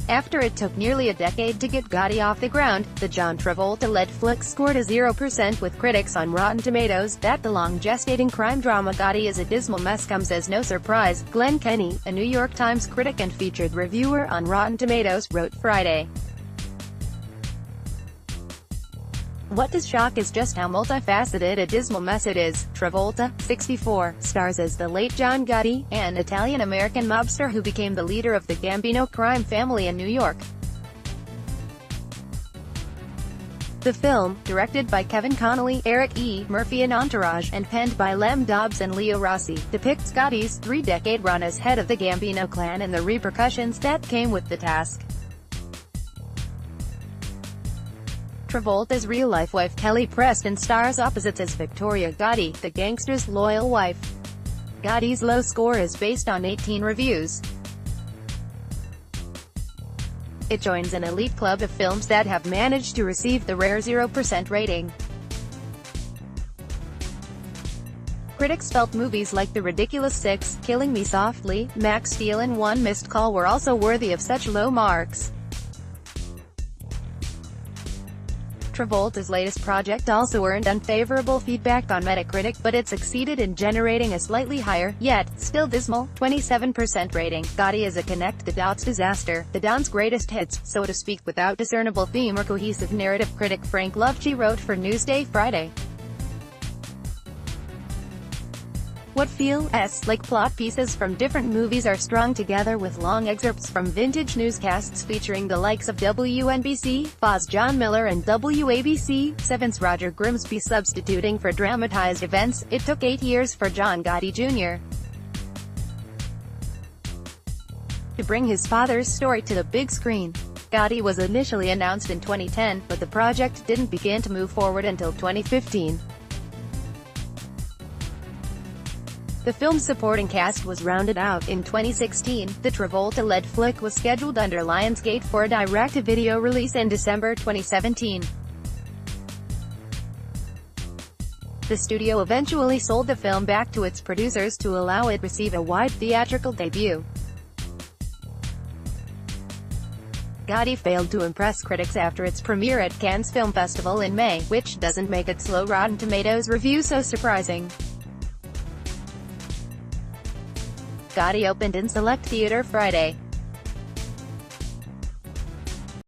After it took nearly a decade to get Gotti off the ground, the John Travolta-led flick scored a 0% with critics on Rotten Tomatoes. That the long-gestating crime drama Gotti is a dismal mess comes as no surprise, Glenn Kenny, a New York Times critic and featured reviewer on Rotten Tomatoes, wrote Friday. What does shock is just how multifaceted a dismal mess it is. Travolta, 64, stars as the late John Gotti, an Italian-American mobster who became the leader of the Gambino crime family in New York. The film, directed by Kevin Connolly, Eric E. Murphy and Entourage, and penned by Lem Dobbs and Leo Rossi, depicts Gotti's three-decade run as head of the Gambino clan and the repercussions that came with the task. Travolta's real-life wife Kelly Preston stars opposite as Victoria Gotti, the gangster's loyal wife. Gotti's low score is based on 18 reviews. It joins an elite club of films that have managed to receive the rare 0% rating. Critics felt movies like The Ridiculous Six, Killing Me Softly, Max Steel and One Missed Call were also worthy of such low marks. Travolta's latest project also earned unfavorable feedback on Metacritic, but it succeeded in generating a slightly higher, yet still dismal, 27% rating. Gotti is a connect-the-dots disaster, the Don's greatest hits, so to speak, without discernible theme or cohesive narrative. Critic Frank Lovchi wrote for Newsday Friday. What feels like plot pieces from different movies are strung together with long excerpts from vintage newscasts featuring the likes of WNBC, Foz John Miller and WABC, 7's Roger Grimsby substituting for dramatized events. It took 8 years for John Gotti Jr. to bring his father's story to the big screen. Gotti was initially announced in 2010, but the project didn't begin to move forward until 2015. The film's supporting cast was rounded out in 2016. The Travolta-led flick was scheduled under Lionsgate for a direct-to-video release in December 2017. The studio eventually sold the film back to its producers to allow it to receive a wide theatrical debut. Gotti failed to impress critics after its premiere at Cannes Film Festival in May, which doesn't make its low Rotten Tomatoes review so surprising. Gotti opened in select theater Friday.